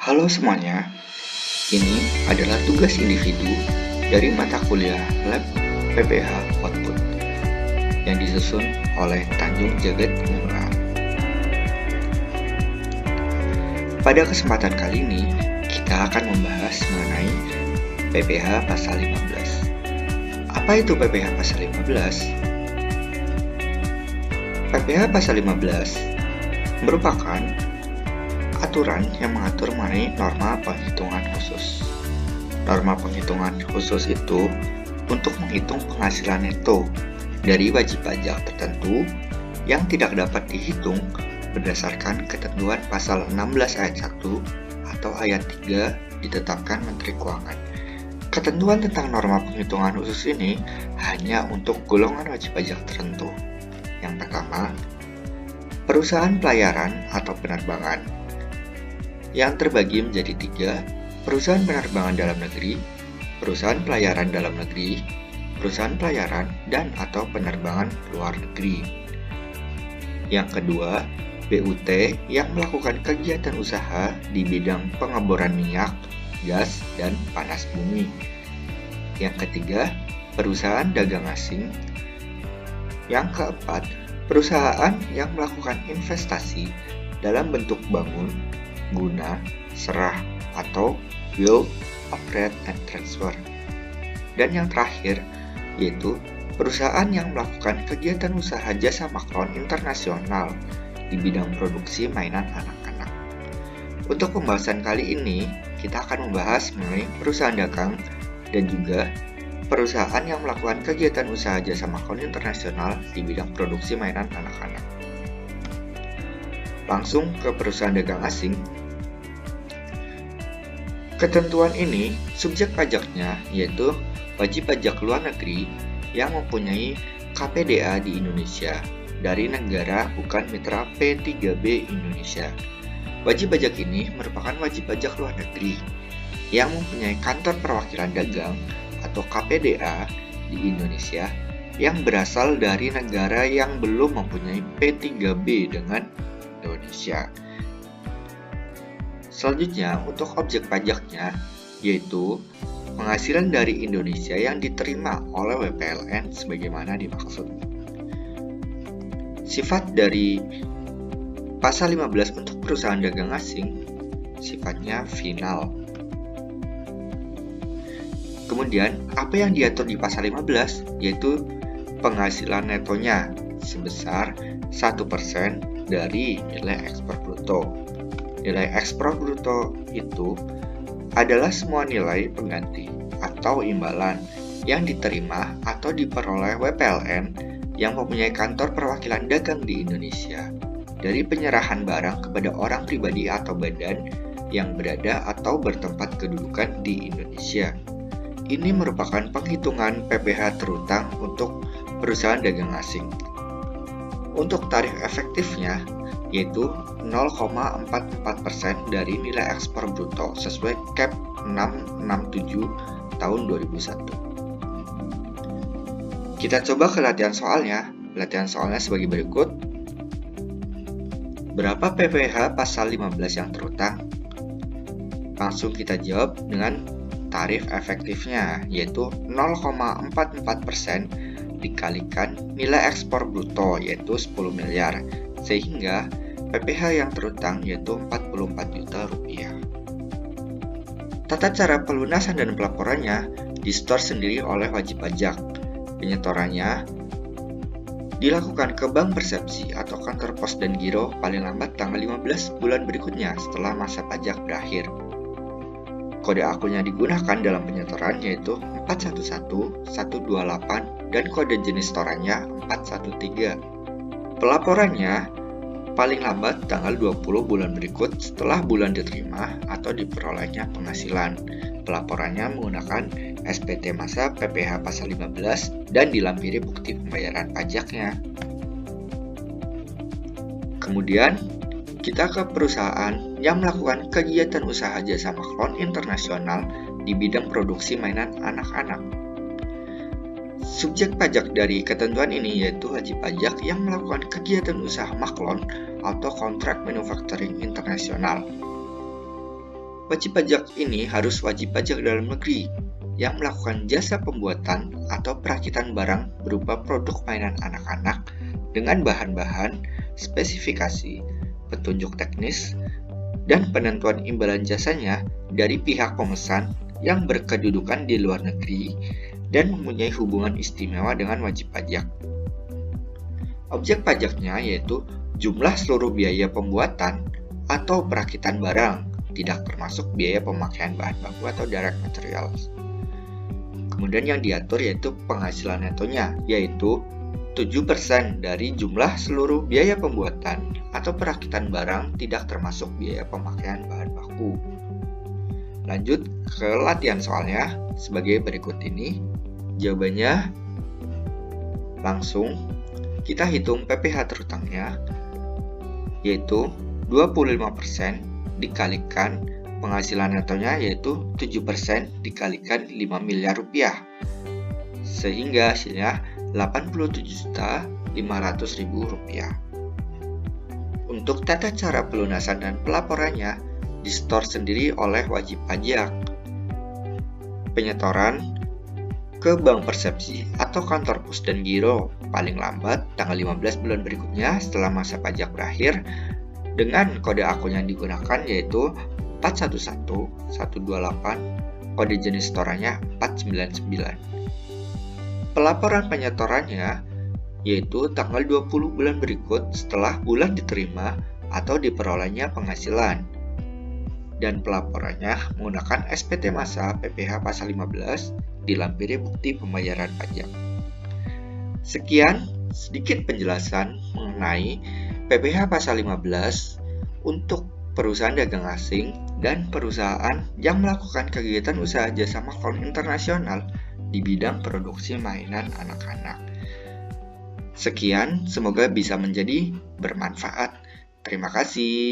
Halo semuanya, ini adalah tugas individu dari mata kuliah Lab PPH Output yang disusun oleh Tanjung Jagat Mura. Pada kesempatan kali ini, kita akan membahas mengenai PPH Pasal 15. Apa itu PPH Pasal 15? PPH Pasal 15 merupakan aturan yang mengatur mengenai norma penghitungan khusus. Norma penghitungan khusus itu untuk menghitung penghasilan neto dari wajib pajak tertentu yang tidak dapat dihitung berdasarkan ketentuan pasal 16 ayat 1 atau ayat 3 ditetapkan Menteri Keuangan. Ketentuan tentang norma penghitungan khusus ini hanya untuk golongan wajib pajak tertentu. Yang pertama, perusahaan pelayaran atau penerbangan, yang terbagi menjadi 3, perusahaan penerbangan dalam negeri, perusahaan pelayaran dalam negeri, perusahaan pelayaran dan atau penerbangan luar negeri. Yang kedua, BUT yang melakukan kegiatan usaha di bidang pengeboran minyak, gas, dan panas bumi. Yang ketiga, perusahaan dagang asing. Yang keempat, perusahaan yang melakukan investasi dalam bentuk bangun, guna, serah, atau build, operate, and transfer. Dan yang terakhir, yaitu perusahaan yang melakukan kegiatan usaha jasa maklon internasional di bidang produksi mainan anak-anak. Untuk pembahasan kali ini, kita akan membahas mengenai perusahaan dagang dan juga perusahaan yang melakukan kegiatan usaha jasa maklon internasional di bidang produksi mainan anak-anak. Langsung ke perusahaan dagang asing. Ketentuan ini, subjek pajaknya yaitu wajib pajak luar negeri yang mempunyai KPDA di Indonesia dari negara bukan mitra P3B Indonesia. Wajib pajak ini merupakan wajib pajak luar negeri yang mempunyai kantor perwakilan dagang atau KPDA di Indonesia yang berasal dari negara yang belum mempunyai P3B dengan Indonesia. Selanjutnya, untuk objek pajaknya, yaitu penghasilan dari Indonesia yang diterima oleh WPLN sebagaimana dimaksud. Sifat dari Pasal 15 untuk perusahaan dagang asing, sifatnya final. Kemudian, apa yang diatur di Pasal 15, yaitu penghasilan netonya sebesar 1% dari nilai ekspor bruto. Nilai ekspor bruto itu adalah semua nilai pengganti atau imbalan yang diterima atau diperoleh WPLN yang mempunyai kantor perwakilan dagang di Indonesia dari penyerahan barang kepada orang pribadi atau badan yang berada atau bertempat kedudukan di Indonesia. Ini merupakan penghitungan PPH terutang untuk perusahaan dagang asing. Untuk tarif efektifnya, yaitu 0,44% dari nilai ekspor bruto sesuai Cap 667 tahun 2001. Kita coba ke latihan soalnya. Latihan soalnya sebagai berikut. Berapa PPH pasal 15 yang terutang? Langsung kita jawab dengan tarif efektifnya, yaitu 0,44% dikalikan nilai ekspor bruto, yaitu 10 miliar, sehingga PPH yang terutang yaitu 44 juta rupiah. Tata cara pelunasan dan pelaporannya disetor sendiri oleh wajib pajak. Penyetorannya dilakukan ke bank persepsi atau kantor pos dan giro paling lambat tanggal 15 bulan berikutnya setelah masa pajak berakhir. Kode akun yang digunakan dalam penyetoran yaitu 411, 128, dan kode jenis setorannya 413. Pelaporannya paling lambat tanggal 20 bulan berikut setelah bulan diterima atau diperolehnya penghasilan. Pelaporannya menggunakan SPT masa PPH pasal 15 dan dilampiri bukti pembayaran pajaknya. Kemudian, kita ke perusahaan yang melakukan kegiatan usaha jasa maklon internasional di bidang produksi mainan anak-anak. Subjek pajak dari ketentuan ini yaitu wajib pajak yang melakukan kegiatan usaha maklon atau kontrak manufacturing internasional. Wajib pajak ini harus wajib pajak dalam negeri yang melakukan jasa pembuatan atau perakitan barang berupa produk mainan anak-anak dengan bahan-bahan, spesifikasi, petunjuk teknis, dan penentuan imbalan jasanya dari pihak pemesan yang berkedudukan di luar negeri dan mempunyai hubungan istimewa dengan wajib pajak. Objek pajaknya yaitu jumlah seluruh biaya pembuatan atau perakitan barang, tidak termasuk biaya pemakaian bahan baku atau direct materials. Kemudian yang diatur yaitu penghasilan netonya, yaitu 7% dari jumlah seluruh biaya pembuatan atau perakitan barang tidak termasuk biaya pemakaian bahan baku. Lanjut ke latihan soalnya sebagai berikut ini. Jawabannya langsung kita hitung PPh terutangnya, yaitu 25% dikalikan penghasilan netonya, yaitu 7% dikalikan 5 miliar rupiah, sehingga hasilnya 87.500.000 rupiah. Untuk tata cara pelunasan dan pelaporannya disetor sendiri oleh wajib pajak. Penyetoran ke Bank Persepsi atau kantor pos dan giro paling lambat tanggal 15 bulan berikutnya setelah masa pajak berakhir, dengan kode akun yang digunakan yaitu 411128, kode jenis setorannya 499. Pelaporan penyetorannya yaitu tanggal 20 bulan berikut setelah bulan diterima atau diperolehnya penghasilan. Dan pelaporannya menggunakan SPT Masa PPh Pasal 15 dilampiri bukti pembayaran pajak. Sekian sedikit penjelasan mengenai PPh Pasal 15 untuk perusahaan dagang asing dan perusahaan yang melakukan kegiatan usaha jasa maklum internasional di bidang produksi mainan anak-anak. Sekian, semoga bisa menjadi bermanfaat. Terima kasih.